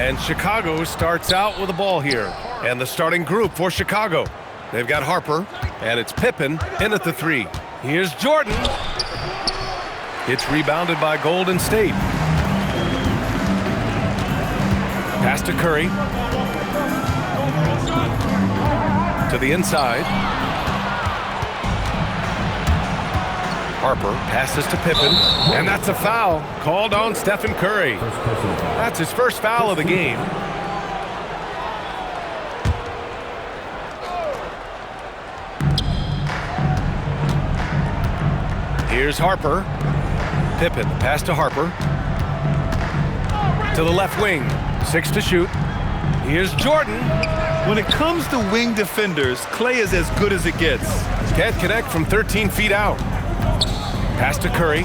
And Chicago starts out with the ball here. And the starting group for Chicago. They've got Harper, and it's Pippen in at the 3. Here's Jordan. It's rebounded by Golden State. Pass to Curry. To the inside. Harper passes to Pippen, and that's a foul called on Stephen Curry. That's his first foul of the game. Here's Harper. Pippen, pass to Harper. To the left wing. 6 to shoot. Here's Jordan. When it comes to wing defenders, Klay is as good as it gets. Can't connect from 13 feet out. Pass to Curry.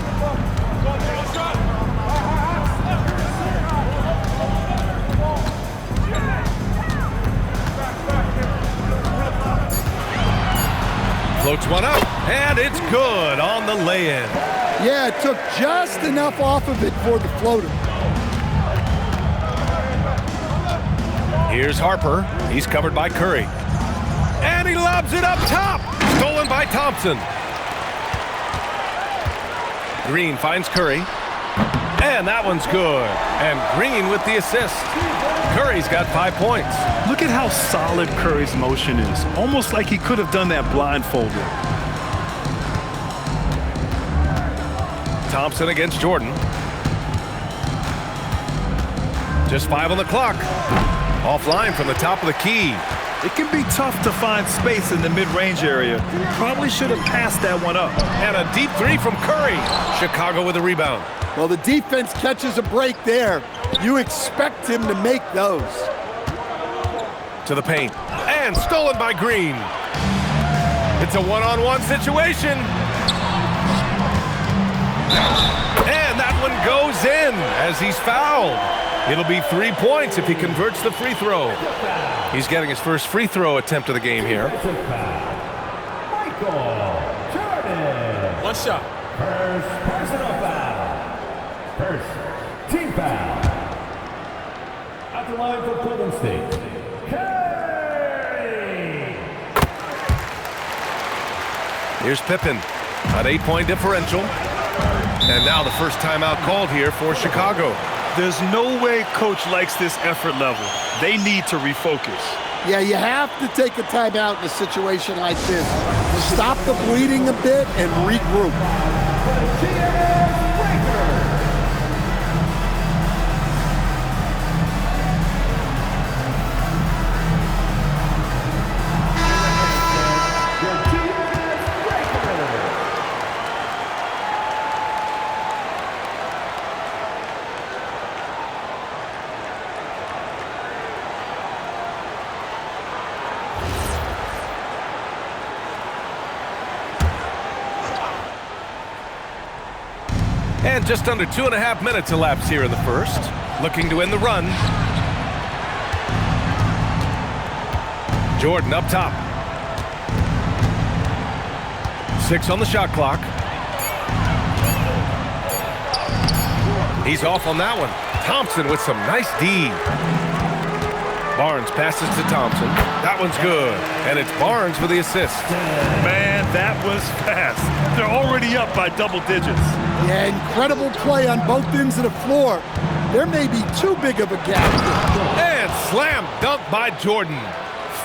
Floats one up, and it's good on the lay-in. Yeah, it took just enough off of it for the floater. Here's Harper. He's covered by Curry. And he lobs it up top. Stolen by Thompson. Green finds Curry. And that one's good. And Green with the assist. Curry's got 5 points. Look at how solid Curry's motion is. Almost like he could have done that blindfolded. Thompson against Jordan. Just 5 on the clock. Offline from the top of the key. It can be tough to find space in the mid-range area. Probably should have passed that one up. And a deep 3 from Curry. Chicago with a rebound. Well, the defense catches a break there. You expect him to make those. To the paint. And stolen by Green. It's a one-on-one situation. And that one goes in as he's fouled. It'll be 3 points if he converts the free throw. He's getting his first free throw attempt of the game here. One shot. First personal foul. First team foul. At the line for Golden State. Curry. Here's Pippen. An 8-point differential. And now the first timeout called here for Chicago. There's no way coach likes this effort level. They need to refocus. Yeah, you have to take a timeout in a situation like this. Stop the bleeding a bit and regroup. And just under 2.5 minutes elapsed here in the first. Looking to end the run. Jordan up top. 6 on the shot clock. He's off on that one. Thompson with some nice D. Barnes passes to Thompson. That one's good. And it's Barnes for the assist. Man, that was fast. They're already up by double digits. Yeah, incredible play on both ends of the floor. There may be too big of a gap. And slam dunk by Jordan.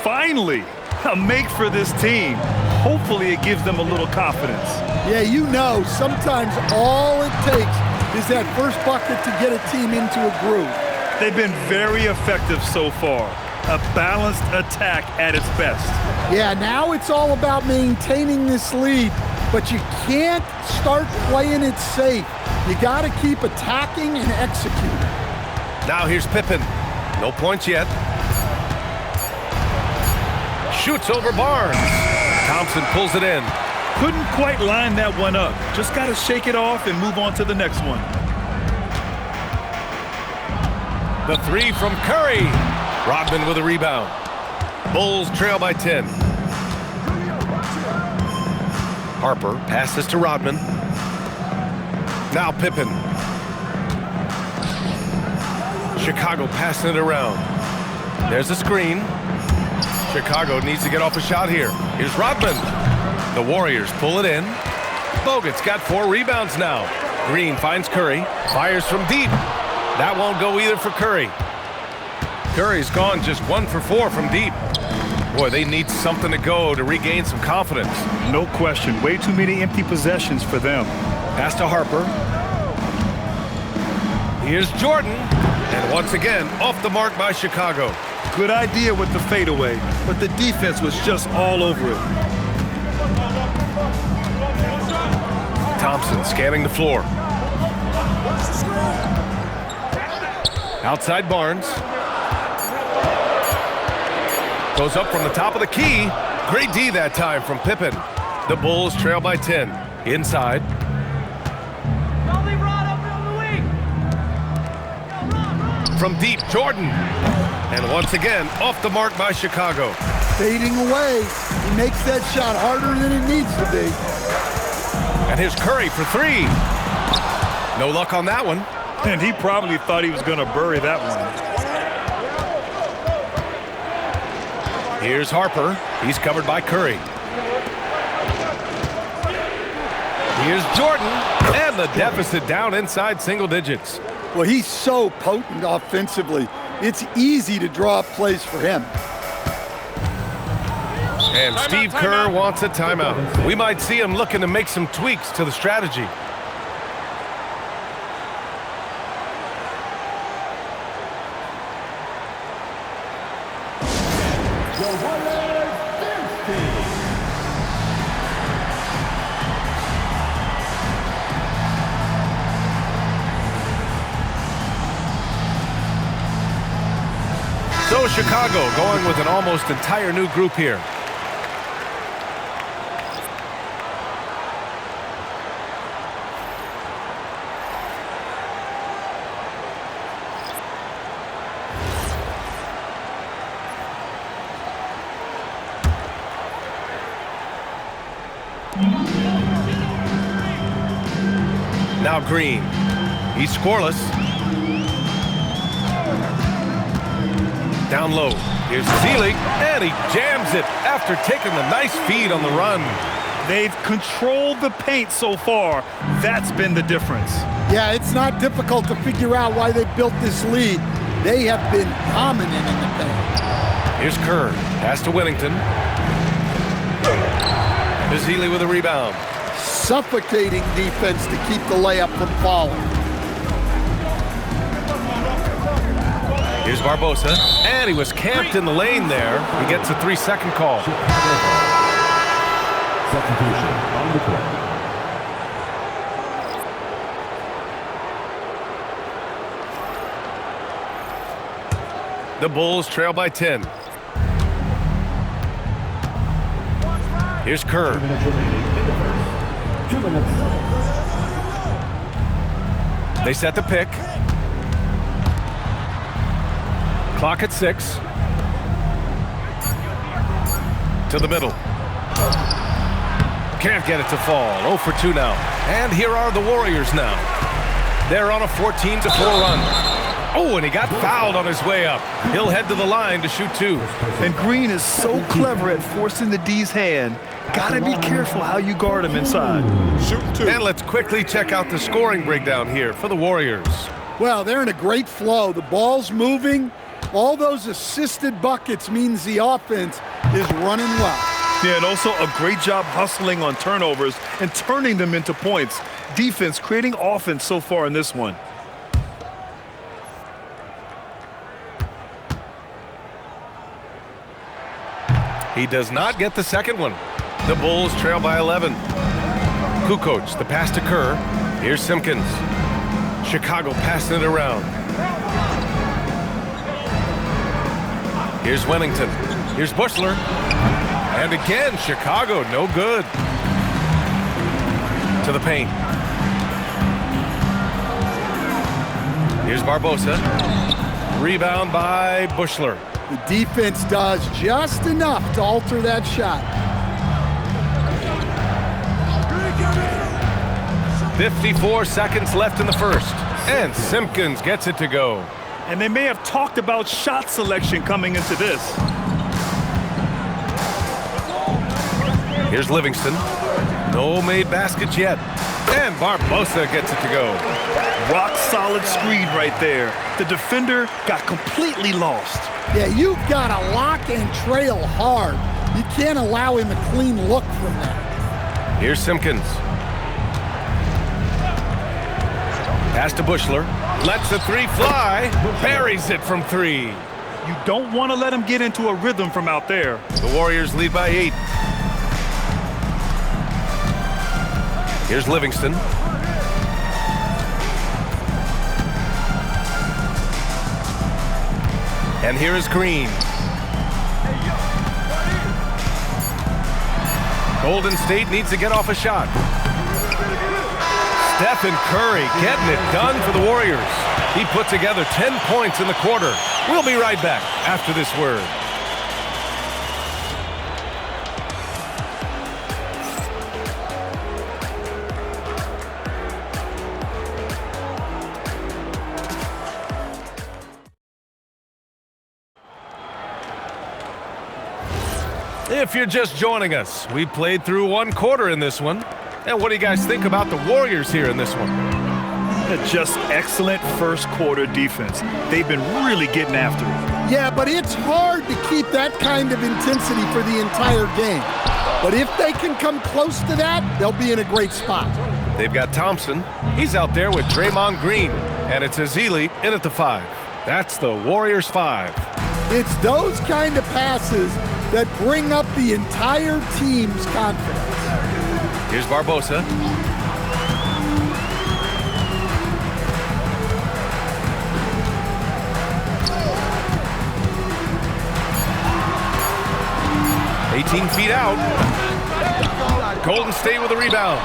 Finally, a make for this team. Hopefully it gives them a little confidence. Yeah, you know, sometimes all it takes is that first bucket to get a team into a groove. They've been very effective so far. A balanced attack at its best. Yeah, now it's all about maintaining this lead, but you can't start playing it safe. You got to keep attacking and executing. Now here's Pippen. No points yet. Shoots over Barnes. Thompson pulls it in. Couldn't quite line that one up. Just got to shake it off and move on to the next one. The 3 from Curry. Rodman with a rebound. Bulls trail by 10. Harper passes to Rodman. Now Pippen. Chicago passing it around. There's a screen. Chicago needs to get off a shot here. Here's Rodman. The Warriors pull it in. Bogut's got 4 rebounds now. Green finds Curry. Fires from deep. That won't go either for Curry. Curry's gone just 1 for 4 from deep. Boy, they need something to go to regain some confidence. No question. Way too many empty possessions for them. Pass to Harper. Here's Jordan. And once again, off the mark by Chicago. Good idea with the fadeaway, but the defense was just all over it. Thompson scanning the floor. Outside Barnes. Goes up from the top of the key. Great D that time from Pippen. The Bulls trail by 10. Inside. From deep, Jordan. And once again, off the mark by Chicago. Fading away. He makes that shot harder than it needs to be. And here's Curry for 3. No luck on that one. And he probably thought he was going to bury that one. Here's Harper. He's covered by Curry. Here's Jordan. And the deficit down inside single digits. Well, he's so potent offensively. It's easy to draw up plays for him. And Steve Kerr wants a timeout. We might see him looking to make some tweaks to the strategy. So Chicago going with an almost entire new group here. Now Green. He's scoreless. Down low. Here's Zeelig, and he jams it after taking the nice feed on the run. They've controlled the paint so far. That's been the difference. Yeah, it's not difficult to figure out why they built this lead. They have been dominant in the paint. Here's Kerr. Pass to Whittington. Here's Zeelig with a rebound. Suffocating defense to keep the layup from falling. Here's Barbosa, and he was camped in the lane there. He gets a 3-second call. Substitution on the court. The Bulls trail by 10. Here's Kerr. 2 minutes remaining in the first. 2 minutes. They set the pick. Clock at 6. To the middle. Can't get it to fall. 0 for 2 now. And here are the Warriors now. They're on a 14-4 run. Oh, and he got fouled on his way up. He'll head to the line to shoot 2. And Green is so clever at forcing the D's hand. Gotta be careful how you guard him inside. Shooting 2. And let's quickly check out the scoring breakdown here for the Warriors. Well, they're in a great flow. The ball's moving. All those assisted buckets means the offense is running well. Yeah, and also a great job hustling on turnovers and turning them into points. Defense creating offense so far in this one. He does not get the second one. The Bulls trail by 11. Kukoc, the pass to Kerr. Here's Simpkins. Chicago passing it around. Here's Whittington. Here's Bushler. And again, Chicago, no good. To the paint. Here's Barbosa. Rebound by Bushler. The defense does just enough to alter that shot. 54 seconds left in the first. And Simpkins gets it to go. And they may have talked about shot selection coming into this. Here's Livingston. No made baskets yet. And Barbosa gets it to go. Rock solid screen right there. The defender got completely lost. Yeah, you've got to lock and trail hard. You can't allow him a clean look from that. Here's Simpkins. Pass to Bushler. Lets the three fly. Buries it from three. You don't want to let him get into a rhythm from out there. The Warriors lead by 8. Here's Livingston. And here is Green. Golden State needs to get off a shot. Steph Curry getting it done for the Warriors. He put together 10 points in the quarter. We'll be right back after this word. If you're just joining us, we played through one quarter in this one. And what do you guys think about the Warriors here in this one? Just excellent first quarter defense. They've been really getting after it. Yeah, but it's hard to keep that kind of intensity for the entire game. But if they can come close to that, they'll be in a great spot. They've got Thompson. He's out there with Draymond Green. And it's Ezeli in at the 5. That's the Warriors 5. It's those kind of passes that bring up the entire team's confidence. Here's Barbosa. Feet out. Golden State with a rebound.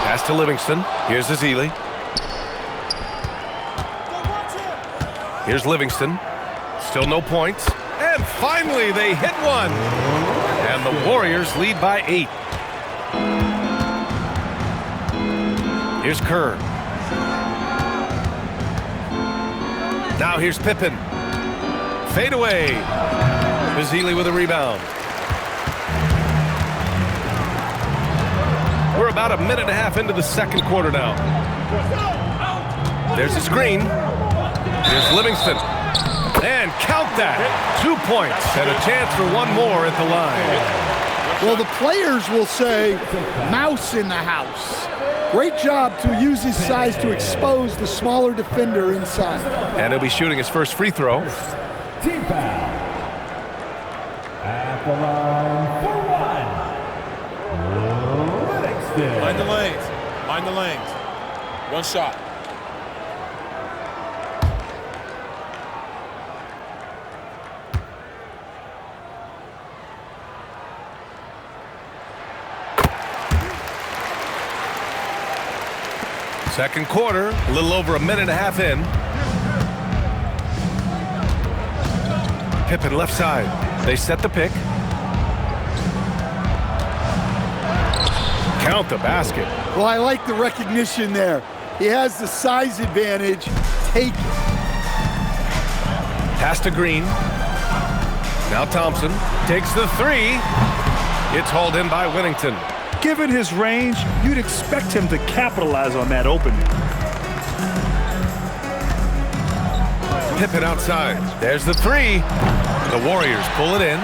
Pass to Livingston. Here's Ezeli. Here's Livingston. Still no points. And finally they hit one. And the Warriors lead by 8. Here's Kerr. Now here's Pippen. Fade away. Ezeli with a rebound. We're about a minute and a half into the second quarter now. There's a screen. Here's Livingston. And count that. 2 points and a chance for one more at the line. Well, the players will say, mouse in the house. Great job to use his size to expose the smaller defender inside. And he'll be shooting his first free throw. Team foul. At the line for one. Livingston. Mind the lanes. Mind the lanes. One shot. Second quarter, a little over a minute and a half in. Pippen left side. They set the pick. Count the basket. Well, I like the recognition there. He has the size advantage. Take it. Pass to Green. Now Thompson takes the 3. It's hauled in by Whittington. Given his range, you'd expect him to capitalize on that opening. Pippen outside. There's the 3. The Warriors pull it in.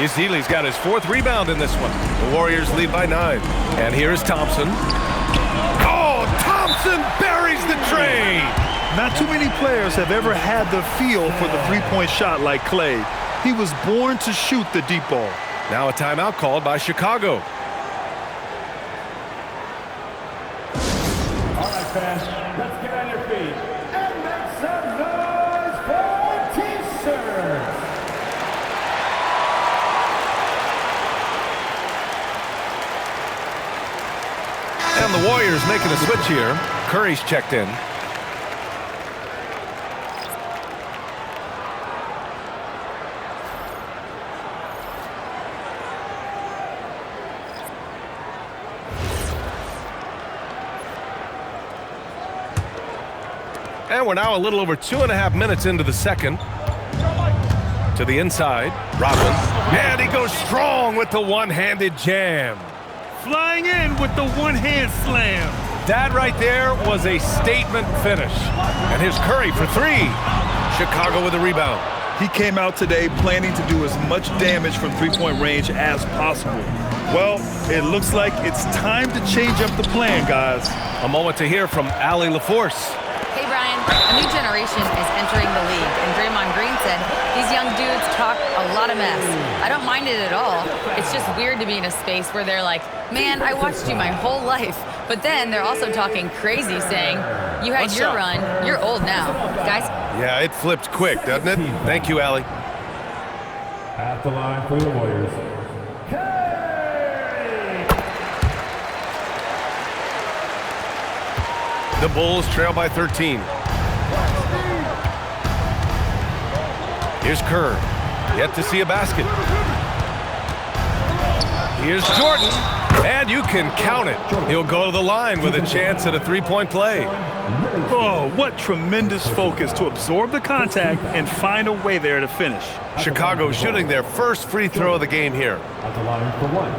Ezeli's got his 4th rebound in this one. The Warriors lead by 9. And here is Thompson. Oh, Thompson buries the tray. Not too many players have ever had the feel for the three-point shot like Klay. He was born to shoot the deep ball. Now a timeout called by Chicago. All right, fans, let's get on your feet and make some noise for T-shirts. And the Warriors making a switch here. Curry's checked in. And we're now a little over 2.5 minutes into the second. To the inside, Rodman. And he goes strong with the one-handed jam. Flying in with the one-hand slam. That right there was a statement finish. And here's Curry for three. Chicago with a rebound. He came out today planning to do as much damage from three-point range as possible. Well, it looks like it's time to change up the plan, guys. A moment to hear from Allie LaForce. Hey, Brian, a new generation is entering the league, and Draymond Green said these young dudes talk a lot of mess. I don't mind it at all. It's just weird to be in a space where they're like, man, I watched you my whole life. But then they're also talking crazy, saying, you had your run, you're old now. Guys? Yeah, it flipped quick, doesn't it? Thank you, Allie. At the line for the Warriors. The Bulls trail by 13. Here's Kerr. Yet to see a basket. Here's Jordan. And you can count it. He'll go to the line with a chance at a three-point play. Oh, what tremendous focus to absorb the contact and find a way there to finish. Chicago shooting their first free throw of the game here. At the line for one.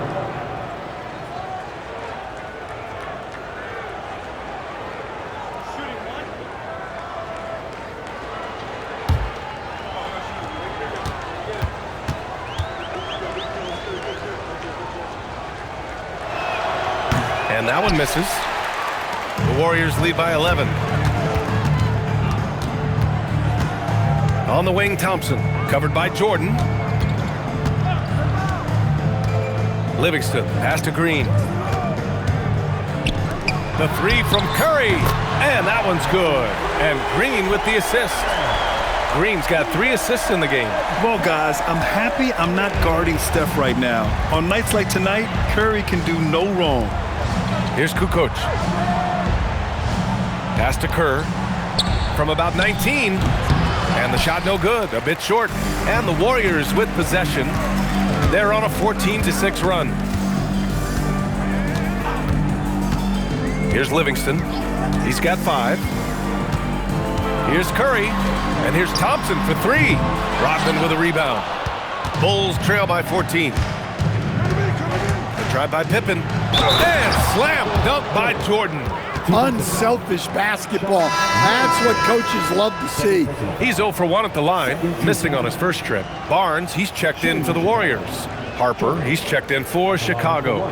And that one misses. The Warriors lead by 11. On the wing, Thompson, covered by Jordan. Livingston, pass to Green. The three from Curry, and that one's good. And Green with the assist. Green's got 3 assists in the game. Well, guys, I'm happy I'm not guarding Steph right now. On nights like tonight, Curry can do no wrong. Here's Kukoc. Pass to Kerr from about 19. And the shot no good, a bit short. And the Warriors with possession. They're on a 14-6 run. Here's Livingston. He's got 5. Here's Curry. And here's Thompson for 3. Rodman with a rebound. Bulls trail by 14. Try by Pippen. And slam dunk by Jordan. Unselfish basketball. That's what coaches love to see. He's 0 for 1 at the line, missing on his first trip. Barnes, he's checked in for the Warriors. Harper, he's checked in for Chicago.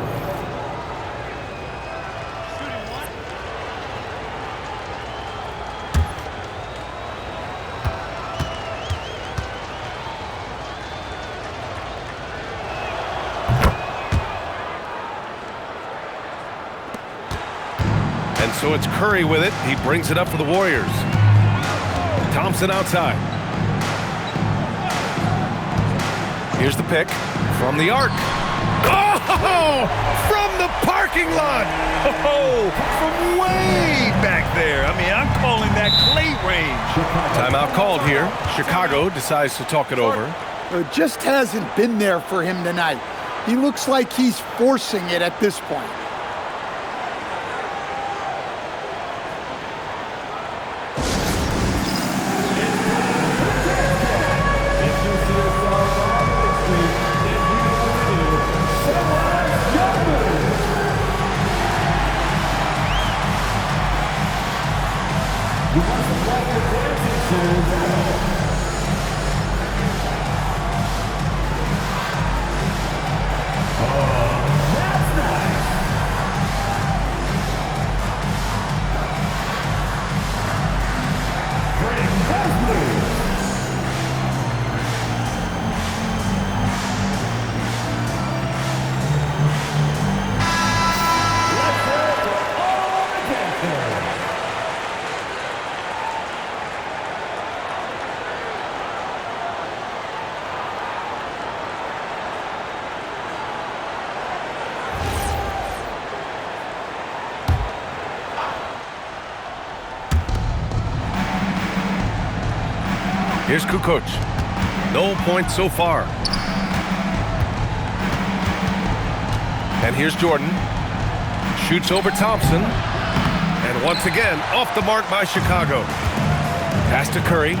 And so it's Curry with it. He brings it up for the Warriors. Thompson outside. Here's the pick from the arc. Oh, from the parking lot. Oh, from way back there. I mean, I'm calling that Klay range. Timeout called here. Chicago decides to talk it over. It just hasn't been there for him tonight. He looks like he's forcing it at this point. Here's Kukoc. No points so far. And here's Jordan. Shoots over Thompson. And once again, off the mark by Chicago. Pass to Curry.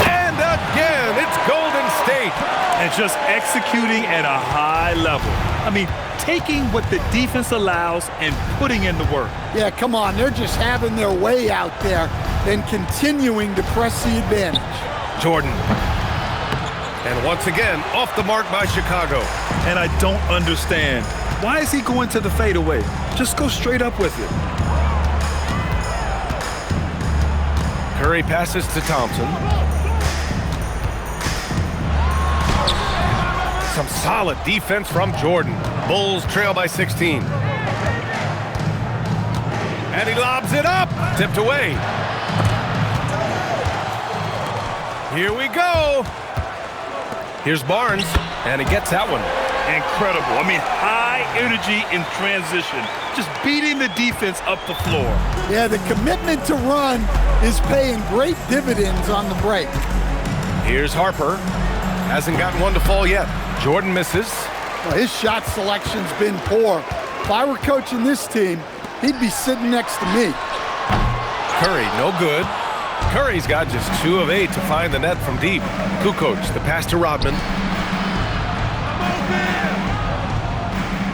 And again, it's Golden State. And just executing at a high level. I mean, taking what the defense allows and putting in the work. Yeah, come on. They're just having their way out there and continuing to press the advantage. Jordan. And once again, off the mark by Chicago. And I don't understand. Why is he going to the fadeaway? Just go straight up with it. Curry passes to Thompson. Some solid defense from Jordan. Bulls trail by 16. And he lobs it up. Tipped away. Here we go. Here's Barnes, and he gets that one. Incredible. I mean, high energy in transition. Just beating the defense up the floor. Yeah, the commitment to run is paying great dividends on the break. Here's Harper. Hasn't gotten one to fall yet. Jordan misses. Well, his shot selection's been poor. If I were coaching this team, he'd be sitting next to me. Curry, no good. Curry's got just 2 of 8 to find the net from deep. Kukoc, the pass to Rodman.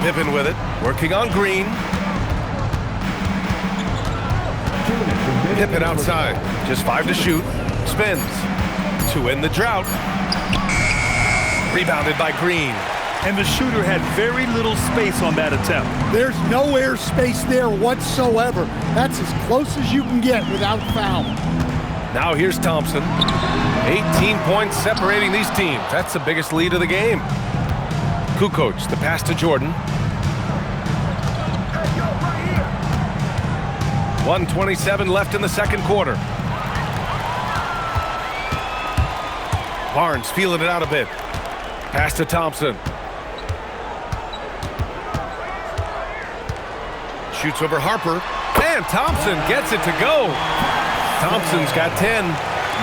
Pippen with it, working on Green. Pippen outside, just 5 to shoot. Spins to end the drought. Rebounded by Green. And the shooter had very little space on that attempt. There's no air space there whatsoever. That's as close as you can get without fouling. Now here's Thompson. 18 points separating these teams. That's the biggest lead of the game. Kukoc, the pass to Jordan. 1:27 left in the second quarter. Barnes feeling it out a bit. Pass to Thompson. Shoots over Harper. And Thompson gets it to go. Thompson's got 10.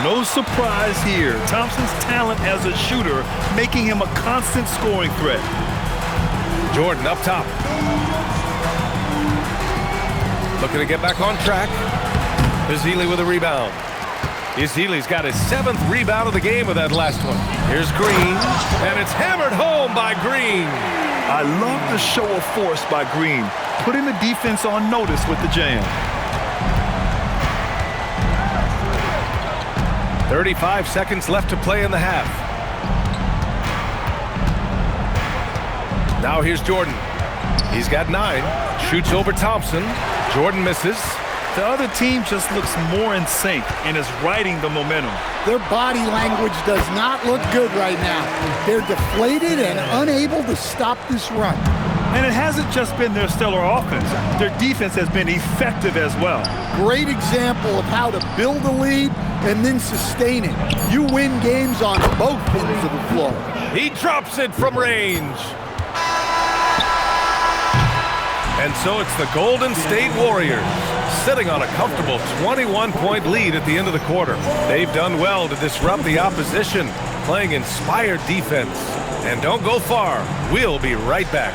No surprise here. Thompson's talent as a shooter making him a constant scoring threat. Jordan up top. Looking to get back on track. Ezeli with a rebound. Ezeli's got his 7th rebound of the game with that last one. Here's Green, and it's hammered home by Green. I love the show of force by Green, putting the defense on notice with the jam. 35 seconds left to play in the half. Now here's Jordan. He's got 9. Shoots over Thompson. Jordan misses. The other team just looks more in sync and is riding the momentum. Their body language does not look good right now. They're deflated and unable to stop this run. And it hasn't just been their stellar offense. Their defense has been effective as well. Great example of how to build a lead and then sustain it. You win games on both ends of the floor. He drops it from range. And so it's the Golden State Warriors sitting on a comfortable 21-point lead at the end of the quarter. They've done well to disrupt the opposition, playing inspired defense. And don't go far. We'll be right back.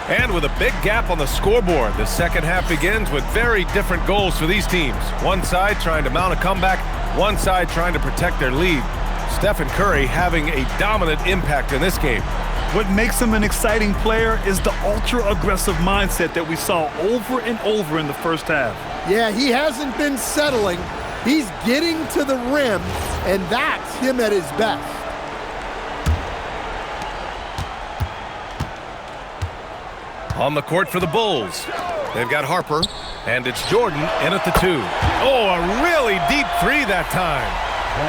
And with a big gap on the scoreboard, the second half begins with very different goals for these teams. One side trying to mount a comeback, one side trying to protect their lead. Steph and Curry having a dominant impact in this game. What makes him an exciting player is the ultra-aggressive mindset that we saw over and over in the first half. Yeah, he hasn't been settling. He's getting to the rim, and that's him at his best. On the court for the Bulls. They've got Harper, and it's Jordan in at the 2. Oh, a really deep 3 that time.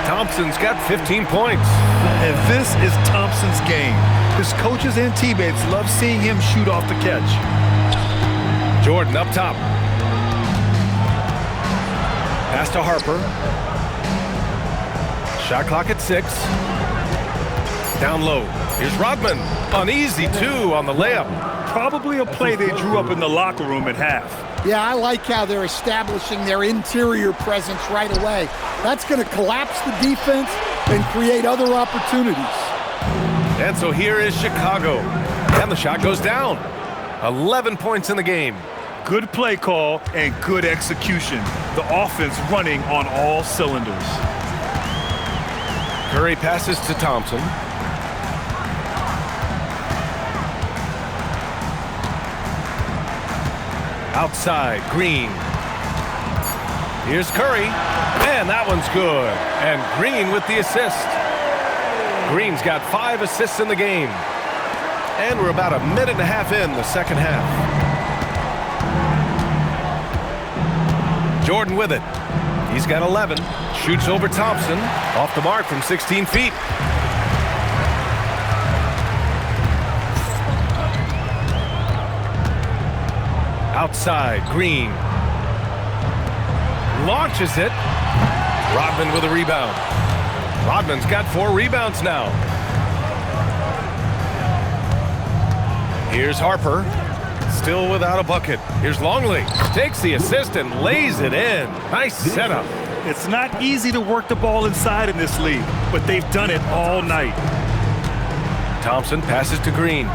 Thompson's got 15 points. And this is Thompson's game. His coaches and teammates love seeing him shoot off the catch. Jordan up top. Pass to Harper. Shot clock at 6. Down low. Here's Rodman. An easy 2 on the layup. Probably a play they drew up in the locker room at half. Yeah, I like how they're establishing their interior presence right away. That's going to collapse the defense and create other opportunities. And so here is Chicago. And the shot goes down. 11 points in the game. Good play call and good execution. The offense running on all cylinders. Curry passes to Thompson. Outside, Green. Here's Curry. And that one's good. And Green with the assist. Green's got 5 assists in the game. And we're about a minute and a half in the second half. Jordan with it. He's got 11. Shoots over Thompson. Off the mark from 16 feet. Outside, Green. Launches it. Rodman with a rebound. Rodman's got 4 rebounds now. Here's Harper. Still without a bucket. Here's Longley. Takes the assist and lays it in. Nice setup. It's not easy to work the ball inside in this league, but they've done it all night. Thompson passes to Green.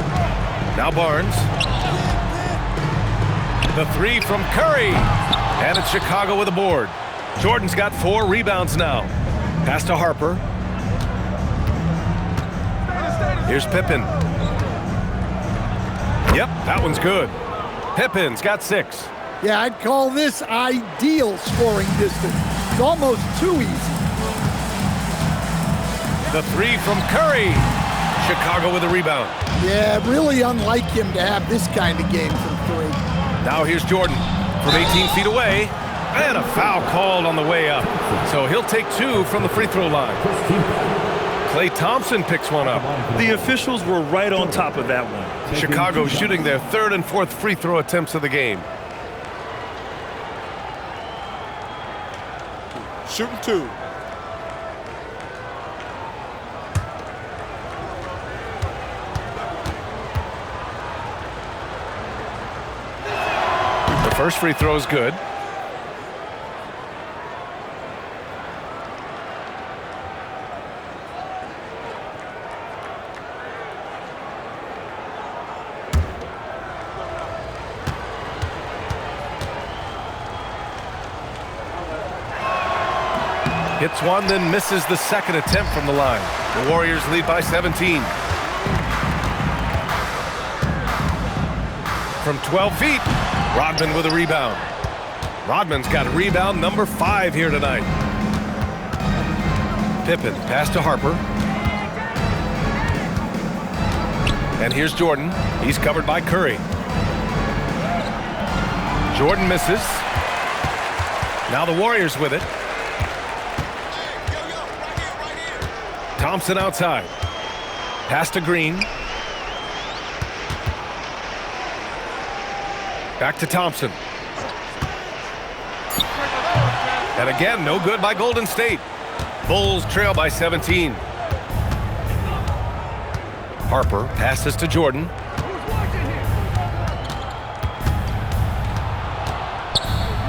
Now Barnes. The 3 from Curry. And it's Chicago with a board. Jordan's got 4 rebounds now. Pass to Harper. Here's Pippen. Yep, that one's good. Pippen's got 6. Yeah, I'd call this ideal scoring distance. It's almost too easy. The 3 from Curry. Chicago with a rebound. Yeah, really unlike him to have this kind of game from 3. Now here's Jordan from 18 feet away. And a foul called on the way up. So he'll take 2 from the free throw line. Klay Thompson picks one up. The officials were right on top of that one. Chicago shooting their 3rd and 4th free throw attempts of the game. Shooting 2. The first free throw is good. Hits one, then misses the second attempt from the line. The Warriors lead by 17. From 12 feet, Rodman with a rebound. Rodman's got a rebound number 5 here tonight. Pippen, pass to Harper. And here's Jordan. He's covered by Curry. Jordan misses. Now the Warriors with it. Thompson outside. Pass to Green. Back to Thompson. And again, no good by Golden State. Bulls trail by 17. Harper passes to Jordan.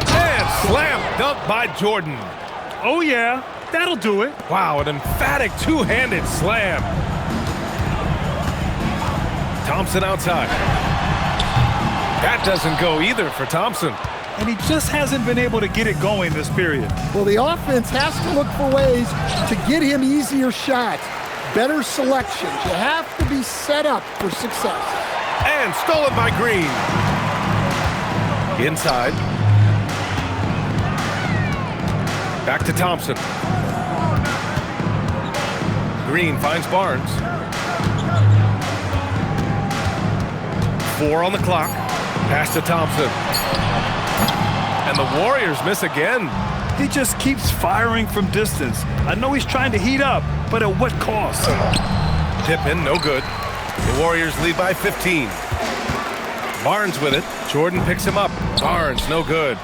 And slam dunk by Jordan. Oh yeah, that'll do it. Wow, an emphatic two-handed slam. Thompson outside. That doesn't go either for Thompson. And he just hasn't been able to get it going this period. Well, the offense has to look for ways to get him easier shots. better selections. You have to be set up for success. And stolen by Green. Inside. Back to Thompson. Green finds Barnes. 4 on the clock. Pass to Thompson. And the Warriors miss again. He just keeps firing from distance. I know he's trying to heat up, but at what cost? Pippen, no good. The Warriors lead by 15. Barnes with it. Jordan picks him up. Barnes, no good.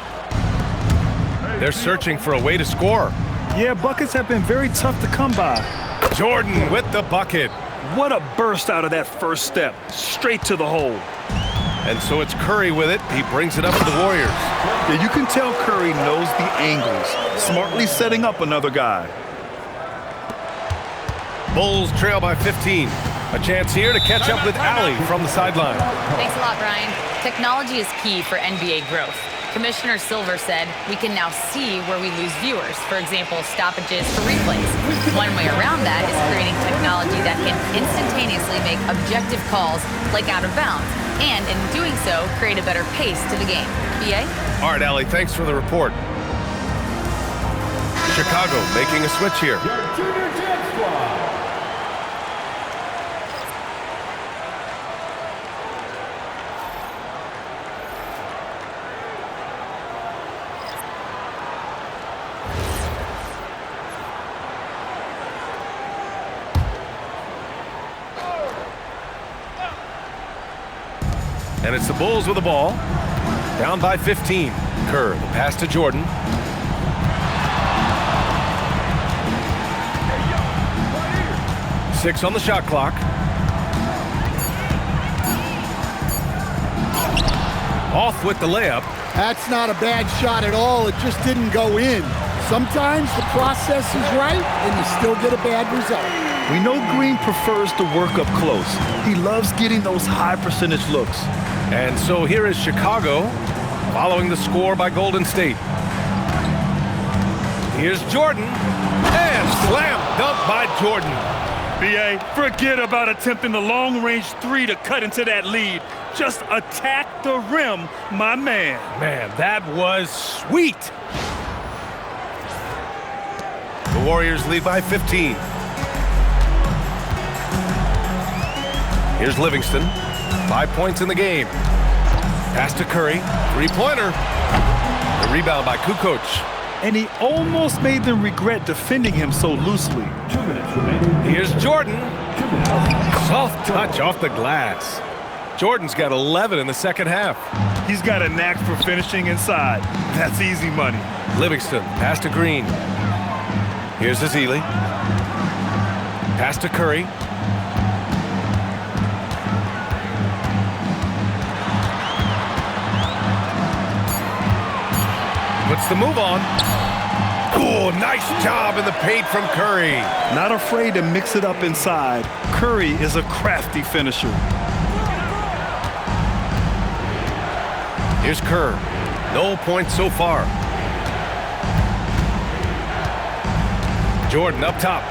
They're searching for a way to score. Yeah, buckets have been very tough to come by. Jordan with the bucket. What a burst out of that first step. Straight to the hole. And so it's Curry with it. He brings it up to the Warriors. Yeah, you can tell Curry knows the angles. Smartly setting up another guy. Bulls trail by 15. A chance here to catch up with Allie from the sideline. Thanks a lot, Brian. Technology is key for NBA growth. Commissioner Silver said we can now see where we lose viewers. For example, stoppages for replays. One way around that is creating technology that can instantaneously make objective calls like out of bounds, and in doing so, create a better pace to the game. BA? All right, Allie, thanks for the report. Chicago making a switch here. Your Junior Jet Squad. And it's the Bulls with the ball. Down by 15. Kerr, the pass to Jordan. Six on the shot clock. Off with the layup. That's not a bad shot at all. It just didn't go in. Sometimes the process is right, and you still get a bad result. We know Green prefers to work up close. He loves getting those high percentage looks. And so here is Chicago following the score by Golden State. Here's Jordan. And slam dunk by Jordan. BA, forget about attempting the long-range three to cut into that lead. Just attack the rim, my man. Man, that was sweet. The Warriors lead by 15. Here's Livingston. 5 points in the game. Pass to Curry. Three-pointer. The rebound by Kukoc. And he almost made them regret defending him so loosely. 2 minutes remaining. Here's Jordan. Soft touch off the glass. Jordan's got 11 in the second half. He's got a knack for finishing inside. That's easy money. Livingston. Pass to Green. Here's Azili. Pass to Curry. Puts the move on. Oh, nice job in the paint from Curry. Not afraid to mix it up inside. Curry is a crafty finisher. Here's Kerr. No points so far. Jordan up top.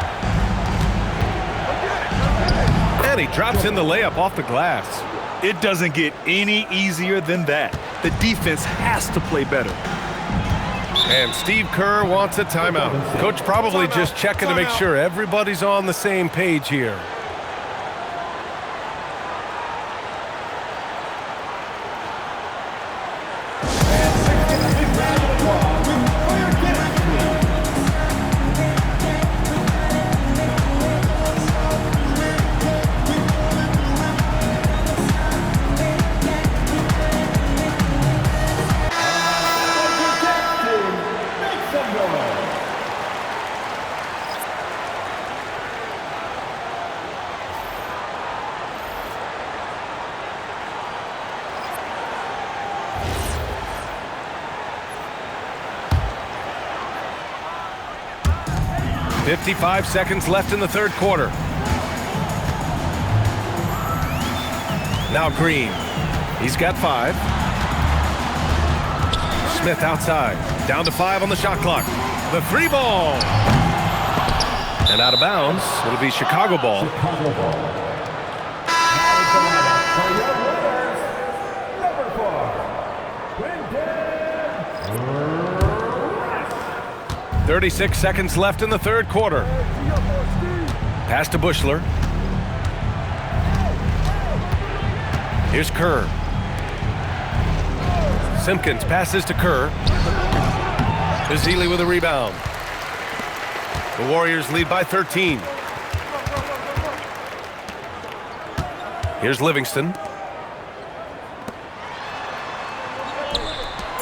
And he drops in the layup off the glass. It doesn't get any easier than that. The defense has to play better. And Steve Kerr wants a timeout. Coach probably just checking to make sure everybody's on the same page here. .55 seconds left in the third quarter. Now Green. He's got 5. Smith outside. Down to 5 on the shot clock. The 3 ball. And out of bounds, it'll be Chicago ball. Chicago ball. Now is the lineup for your winners. Number 4, 36 seconds left in the third quarter. Pass to Bushler. Here's Kerr. Simpkins passes to Kerr. Ezeli with a rebound. The Warriors lead by 13. Here's Livingston.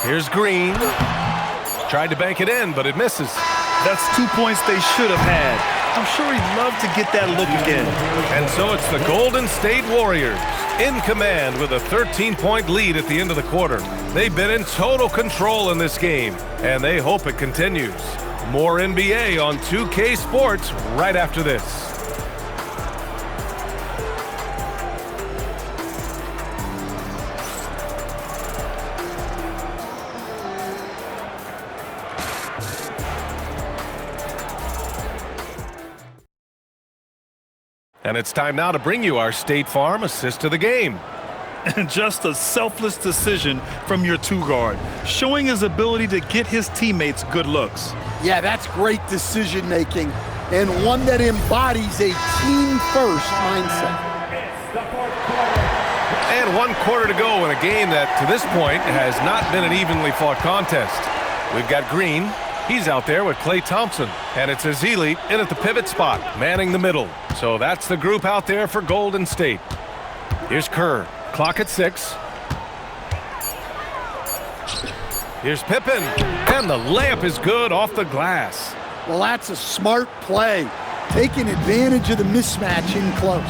Here's Green. Tried to bank it in, but it misses. That's 2 points they should have had. I'm sure he'd love to get that look again. And so it's the Golden State Warriors in command with a 13-point lead at the end of the quarter. They've been in total control in this game, and they hope it continues. More NBA on 2K Sports right after this. And it's time now to bring you our State Farm assist of the game. And just a selfless decision from your two-guard, showing his ability to get his teammates good looks. Yeah, that's great decision-making, and one that embodies a team-first mindset. And 1 quarter to go in a game that, to this point, has not been an evenly fought contest. We've got Green. He's out there with Klay Thompson. And it's Ezeli in at the pivot spot, manning the middle. So that's the group out there for Golden State. Here's Kerr. Clock at 6. Here's Pippen. And the layup is good off the glass. Well, that's a smart play, taking advantage of the mismatch in close.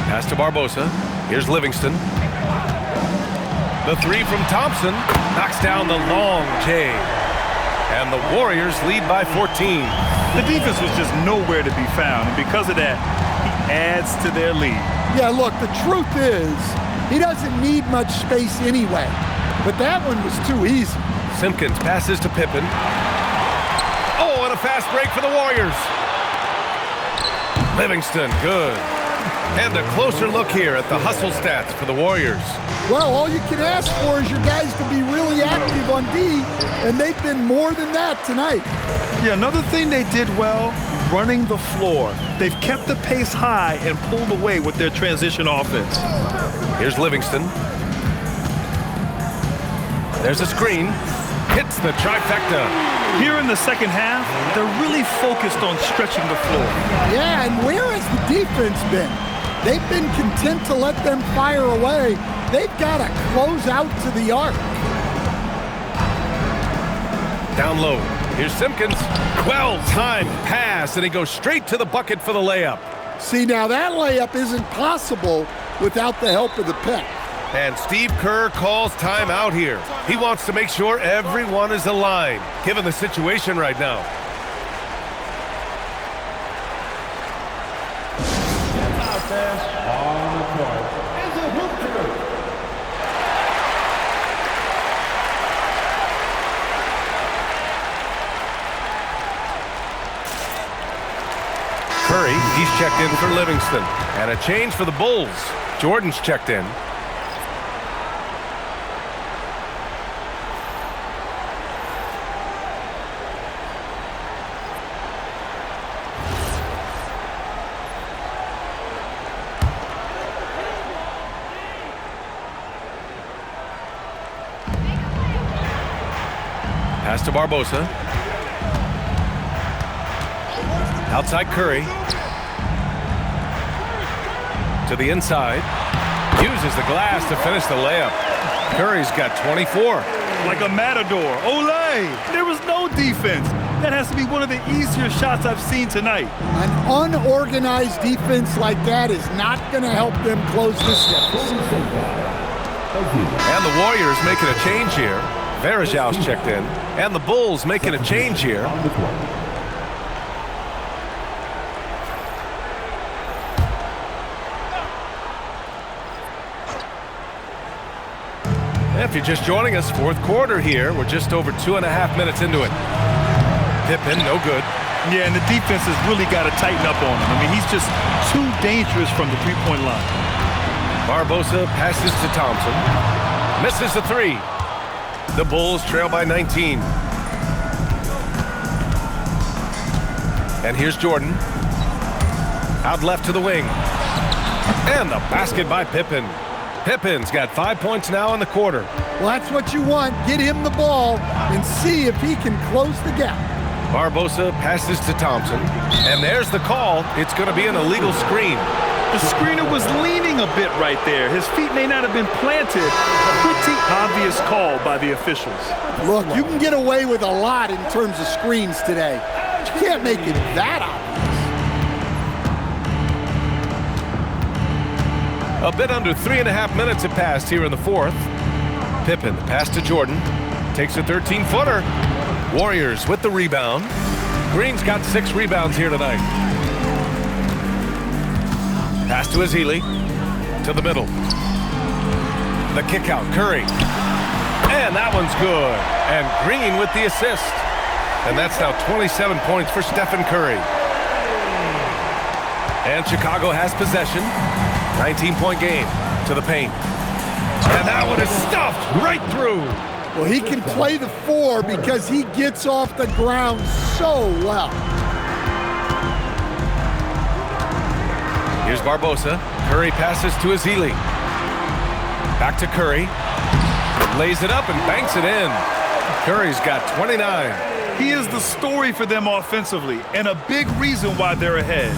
Pass to Barbosa. Here's Livingston. The 3 from Thompson knocks down the long J. And the Warriors lead by 14. The defense was just nowhere to be found, and because of that, he adds to their lead. Yeah, look, the truth is, he doesn't need much space anyway, but that one was too easy. Simpkins passes to Pippen. Oh, and a fast break for the Warriors. Livingston, good. And a closer look here at the hustle stats for the Warriors. Well, all you can ask for is your guys to be really active on D, and they've been more than that tonight. Yeah, another thing they did well, running the floor. They've kept the pace high and pulled away with their transition offense. Here's Livingston. There's a screen. Hits the trifecta. Here in the second half, they're really focused on stretching the floor. Yeah, and where has the defense been? They've been content to let them fire away. They've got to close out to the arc. Down low. Here's Simpkins. Well-timed pass, and he goes straight to the bucket for the layup. See, now that layup isn't possible without the help of the pick. And Steve Kerr calls timeout here. He wants to make sure everyone is aligned, given the situation right now. out there on the court is a hoop crew. Curry, he's checked in for Livingston. And a change for the Bulls. Jordan's checked in. Pass to Barbosa. Outside Curry. To the inside. Uses the glass to finish the layup. Curry's got 24. Like a matador. Olay! There was no defense. That has to be one of the easier shots I've seen tonight. An unorganized defense like that is not going to help them close this deficit. And the Warriors making a change here. Varejau's checked in. And the Bulls making a change here. If you're just joining us, fourth quarter here. We're just over 2.5 minutes into it. Pippen, no good. Yeah, and the defense has really got to tighten up on him. I mean, he's just too dangerous from the three-point line. Barbosa passes to Thompson. Misses the three. The Bulls trail by 19. And here's Jordan. Out left to the wing. And the basket by Pippen. Pippen's got 5 points now in the quarter. Well, that's what you want. Get him the ball and see if he can close the gap. Barbosa passes to Thompson. And there's the call. It's going to be an illegal screen. The screener was leaning a bit right there. His feet may not have been planted. Pretty obvious call by the officials. Look, you can get away with a lot in terms of screens today. But you can't make it that obvious. A bit under 3.5 minutes have passed here in the fourth. Pippen, pass to Jordan. Takes a 13-footer. Warriors with the rebound. Green's got 6 rebounds here tonight. Pass to Ezeli. To the middle. The kick out, Curry. And that one's good. And Green with the assist. And that's now 27 points for Stephen Curry. And Chicago has possession. 19-point game to the paint. And that one is stuffed right through. Well, he can play the 4 because he gets off the ground so well. Here's Barbosa. Curry passes to Ezeli. Back to Curry. Lays it up and banks it in. Curry's got 29. He is the story for them offensively and a big reason why they're ahead.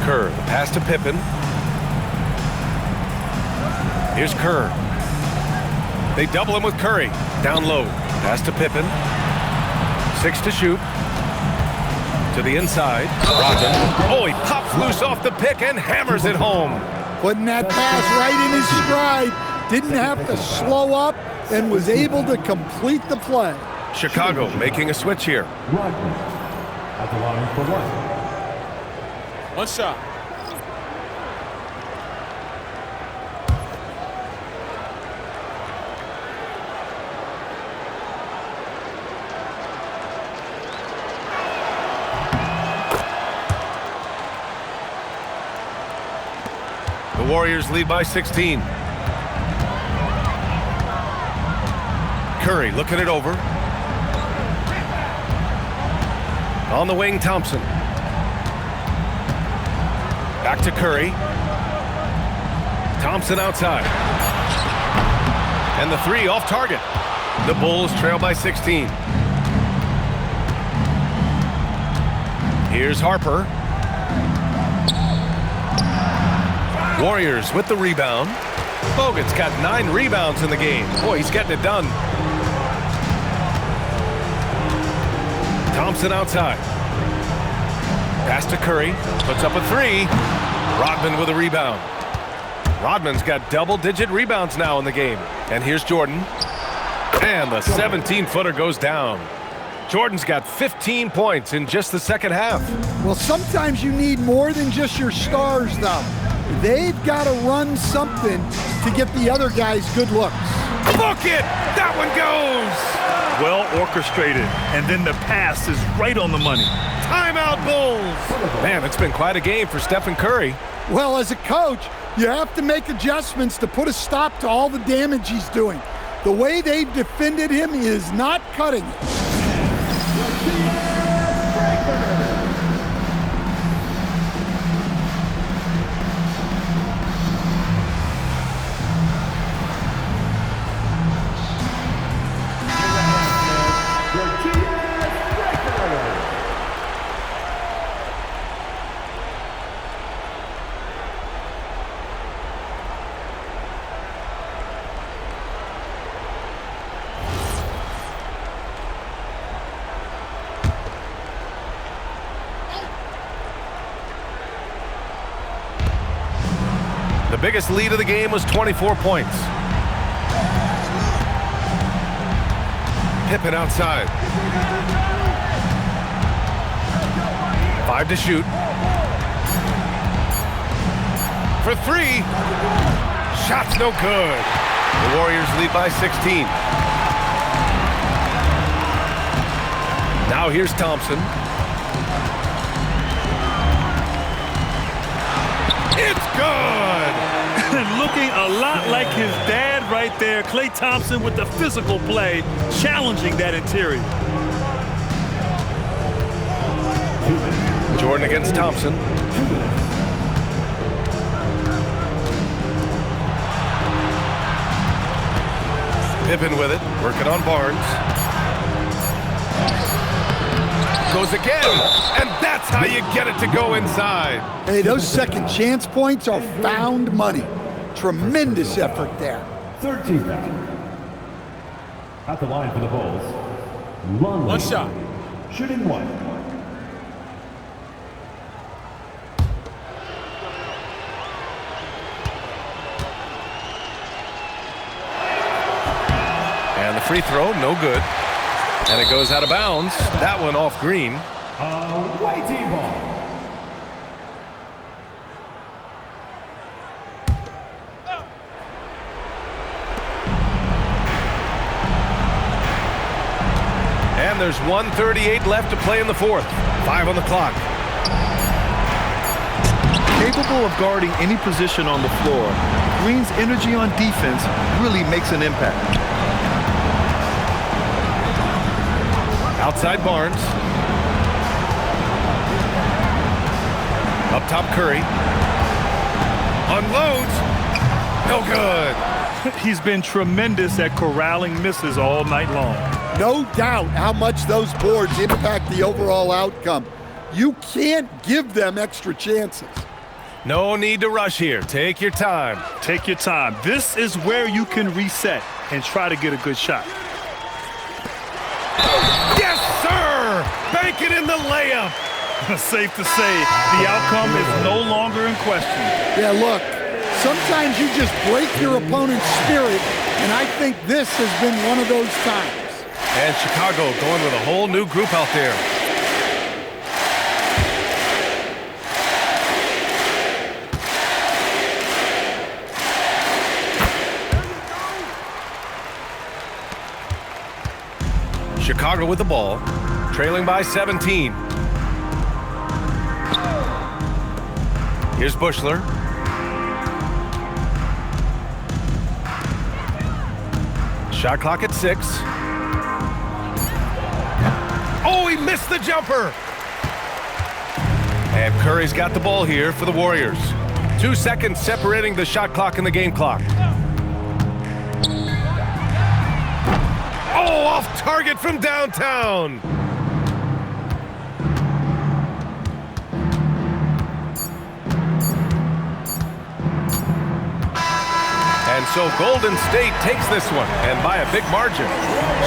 Kerr, the pass to Pippen. Here's Kerr. They double him with Curry. Down low. Pass to Pippen. 6 to shoot. To the inside. Rodman. Oh, he pops loose off the pick and hammers it home. Putting that pass right in his stride. Didn't have to slow up and was able to complete the play. Chicago making a switch here. Rodman at the line for one. One shot. The Warriors lead by 16. Curry looking it over. On the wing, Thompson. Back to Curry. Thompson outside. And the 3 off target. The Bulls trail by 16. Here's Harper. Warriors with the rebound. Bogut's got 9 rebounds in the game. Boy, he's getting it done. Thompson outside. Pass to Curry. Puts up a 3. Rodman with a rebound. Rodman's got double-digit rebounds now in the game. And here's Jordan. And the 17-footer goes down. Jordan's got 15 points in just the second half. Well, sometimes you need more than just your stars, though. They've got to run something to get the other guys good looks. Book it! That one goes! Well orchestrated, and then the pass is right on the money. Timeout, Bulls! Man, it's been quite a game for Stephen Curry. Well, as a coach, you have to make adjustments to put a stop to all the damage he's doing. The way they've defended him is not cutting it. The biggest lead of the game was 24 points. Pippen outside. 5 to shoot. For 3. Shot's no good. The Warriors lead by 16. Now here's Thompson. It's good! Looking a lot like his dad right there. Klay Thompson with the physical play, challenging that interior. Jordan against Thompson. Pippen with it, working on Barnes. Goes again, and that's how you get it to go inside. Hey, those second chance points are found money. Tremendous effort there. 13 foul. At the line for the Bulls, One shot. shooting 1. And the free throw, no good. And it goes out of bounds. That one off green. Away team ball. And there's 1:38 left to play in the fourth. 5 on the clock. Capable of guarding any position on the floor, Green's energy on defense really makes an impact. Outside Barnes. Up top Curry. Unloads. No good. He's been tremendous at corralling misses all night long. No doubt how much those boards impact the overall outcome. You can't give them extra chances. No need to rush here. Take your time. Take your time. This is where you can reset and try to get a good shot. Yes, sir! Bank it in the layup. Safe to say, the outcome is no longer in question. Yeah, look, sometimes you just break your opponent's spirit, and I think this has been one of those times. And Chicago going with a whole new group out there. Chicago with the ball, trailing by 17. Here's Bushler. Shot clock at 6. Oh, he missed the jumper. And Curry's got the ball here for the Warriors. 2 seconds separating the shot clock and the game clock. Oh, off target from downtown. And so Golden State takes this one, and by a big margin,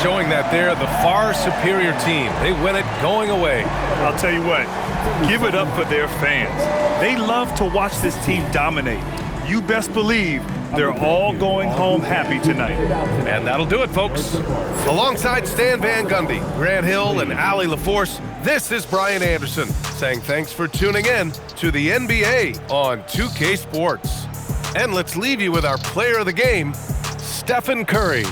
showing that they're the far superior team. They win it going away. I'll tell you what, give it up for their fans. They love to watch this team dominate. You best believe they're all going home happy tonight. And that'll do it, folks. Alongside Stan Van Gundy, Grant Hill, and Allie LaForce, this is Brian Anderson saying thanks for tuning in to the NBA on 2K Sports. And let's leave you with our player of the game, Stephen Curry.